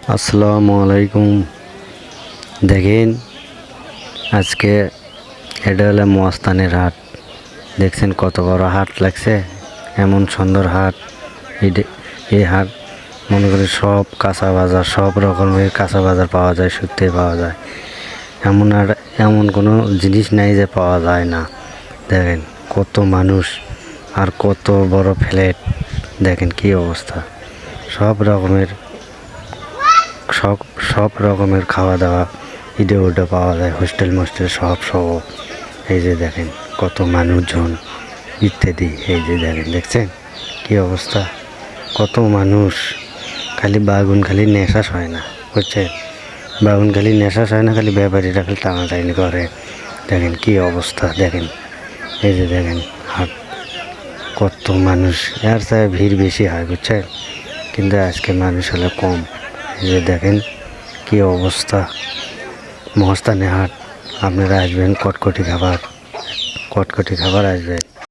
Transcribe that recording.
আসসালামু আলাইকুম। দেখেন আজকে এটা হলো মস্তানের হাট। দেখছেন কত বড় হাট লাগছে, এমন সুন্দর হাট। এই হাট মনে করি সব কাঁচা বাজার, সব রকমের কাঁচা বাজার পাওয়া যায়, সত্যি পাওয়া যায়। এমন কোনো জিনিস নাই যে পাওয়া যায় না। দেখেন কত মানুষ আর কত বড় ফ্ল্যাট, দেখেন কি অবস্থা। সব রকমের সব সব রকমের খাওয়া দাওয়া ইডে ওডে পাওয়া যায়, হোস্টেল মোস্টেল সব সহ। এই যে দেখেন কত মানুষজন ইত্যাদি। এই যে দেখছেন কি অবস্থা, কত মানুষ। খালি বাগুন খালি নেশাস হয় না, বুঝছেন? বাগুন খালি নেশাস হয় না, খালি ব্যাপারীরা খালি টানাটানি করে। দেখেন কি অবস্থা, দেখেন এই যে দেখেন হাট, কত মানুষ। এর চাই ভিড় বেশি হয়, বুঝছেন? কিন্তু আজকে মানুষ হলে কম। এই যে দেখেন কি অবস্থা, মস্তানে হাট। আপনারা আসবেন, কটকটি খাবার আসবেন।